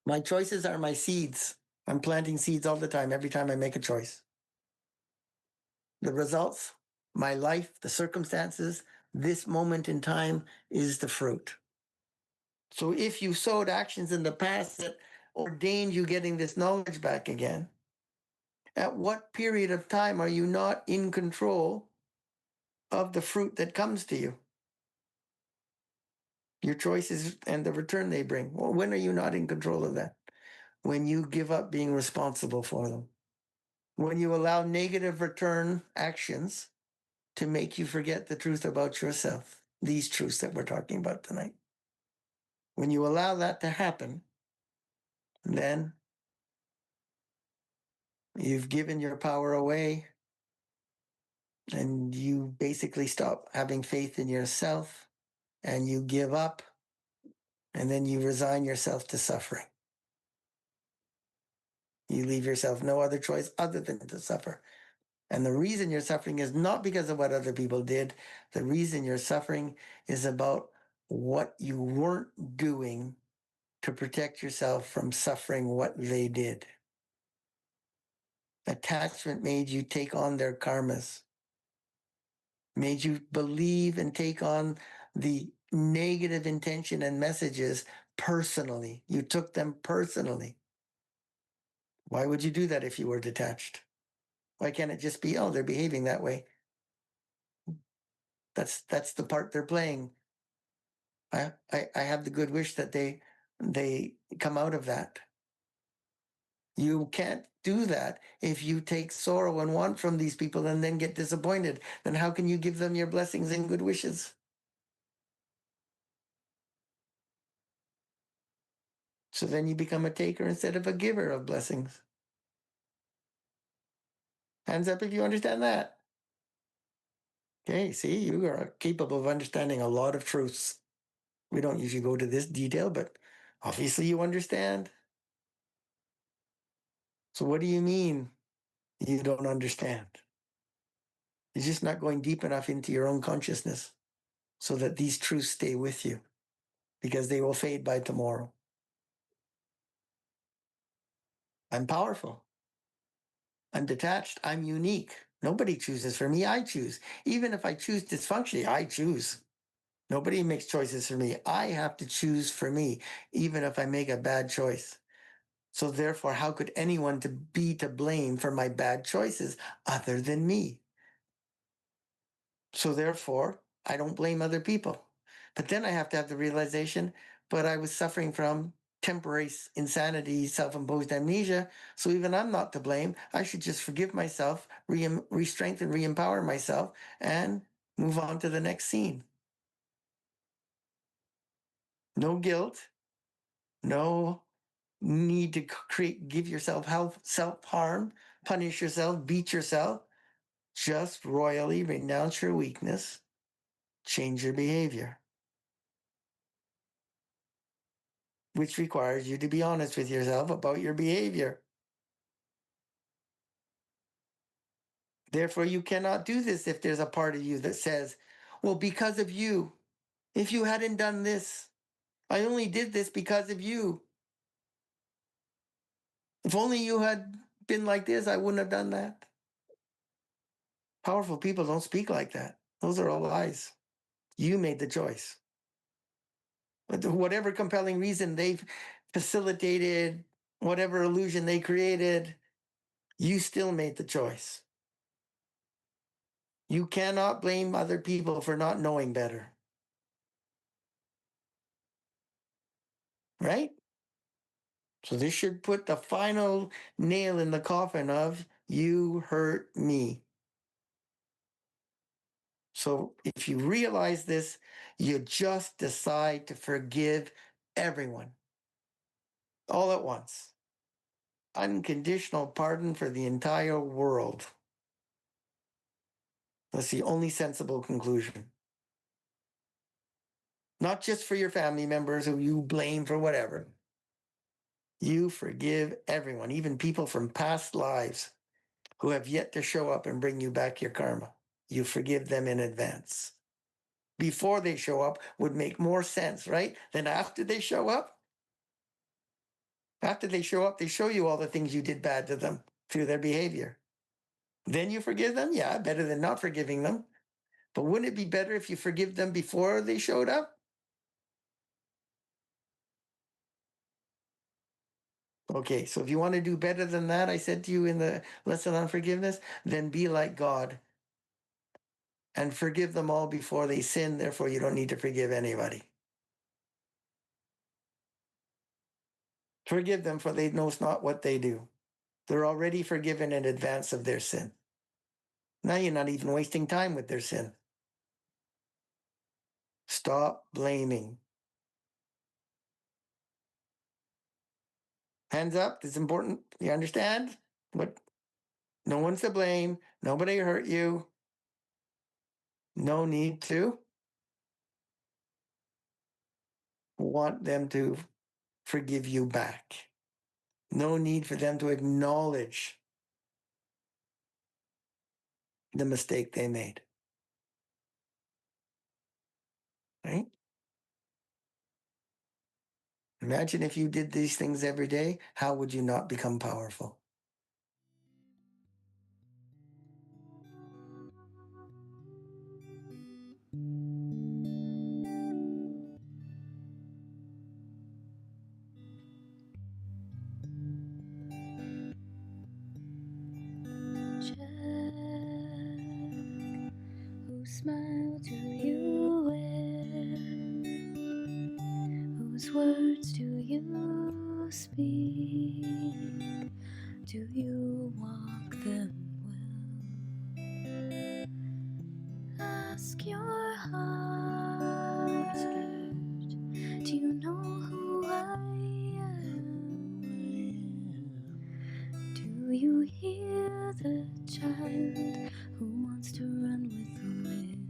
My choices are my seeds. I'm planting seeds all the time, every time I make a choice. The results, my life, the circumstances, this moment in time is the fruit. So if you sowed actions in the past that ordained you getting this knowledge back again, at what period of time are you not in control of the fruit that comes to you? Your choices and the return they bring. Well, when are you not in control of that? When you give up being responsible for them. When you allow negative return actions to make you forget the truth about yourself, these truths that we're talking about tonight. When you allow that to happen, then you've given your power away and you basically stop having faith in yourself and you give up and then you resign yourself to suffering. You leave yourself no other choice other than to suffer. And the reason you're suffering is not because of what other people did. The reason you're suffering is about what you weren't doing to protect yourself from suffering what they did. Attachment made you take on their karmas, made you believe and take on the negative intention and messages personally. You took them personally. Why would you do that if you were detached? Why can't it just be, oh, they're behaving that way? That's the part they're playing. I have the good wish that they come out of that. You can't do that if you take sorrow and want from these people and then get disappointed. Then how can you give them your blessings and good wishes? So then you become a taker instead of a giver of blessings. Hands up if you understand that. Okay, see, you are capable of understanding a lot of truths. We don't usually go to this detail, but obviously you understand. So what do you mean you don't understand? You're just not going deep enough into your own consciousness so that these truths stay with you because they will fade by tomorrow. I'm powerful. I'm detached. I'm unique. Nobody chooses for me. I choose. Even if I choose dysfunction, I choose. Nobody makes choices for me. I have to choose for me, even if I make a bad choice. So therefore, how could anyone be to blame for my bad choices other than me? So therefore, I don't blame other people. But then I have to have the realization, but I was suffering from temporary insanity, self-imposed amnesia. So even I'm not to blame. I should just forgive myself, re-strengthen, re-empower myself, and move on to the next scene. No guilt, no need to give yourself self-harm, punish yourself, beat yourself. Just royally renounce your weakness, change your behavior, which requires you to be honest with yourself about your behavior. Therefore, you cannot do this if there's a part of you that says, well, because of you, if you hadn't done this, I only did this because of you. If only you had been like this, I wouldn't have done that. Powerful people don't speak like that. Those are all lies. You made the choice. But whatever compelling reason they've facilitated, whatever illusion they created, you still made the choice. You cannot blame other people for not knowing better. Right? So this should put the final nail in the coffin of you hurt me. So if you realize this, you just decide to forgive everyone all at once. Unconditional pardon for the entire world. That's the only sensible conclusion. Not just for your family members who you blame for whatever. You forgive everyone, even people from past lives who have yet to show up and bring you back your karma. You forgive them in advance. Before they show up would make more sense, right? Than after they show up. After they show up, they show you all the things you did bad to them through their behavior. Then you forgive them? Yeah, better than not forgiving them. But wouldn't it be better if you forgive them before they showed up? Okay, so if you want to do better than that, I said to you in the lesson on forgiveness, then be like God and forgive them all before they sin. Therefore, you don't need to forgive anybody. Forgive them, for they know not what they do. They're already forgiven in advance of their sin. Now you're not even wasting time with their sin. Stop blaming. Hands up. It's important. You understand? What? No one's to blame. Nobody hurt you. No need to want them to forgive you back. No need for them to acknowledge the mistake they made. Right? Imagine if you did these things every day, how would you not become powerful? Whose smile do you wear? Whose words do you speak? Do you walk them well? Ask your heart. Do you know who I am? Do you hear the child who wants to run with the wind?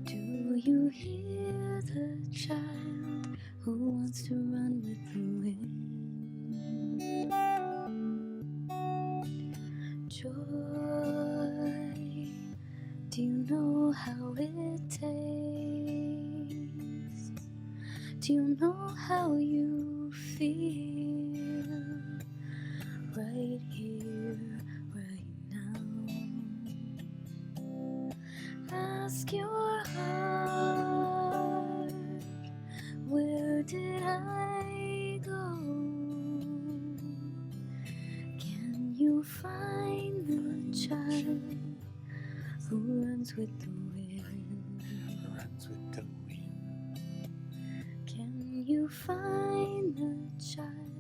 Do you hear the child who wants to run with the wind? Joy, do you know how it tastes? Do you know how you feel right here, right now? Ask your heart, where did I go? Can you find the child who runs with the wind? Runs with the wind. Can you find the child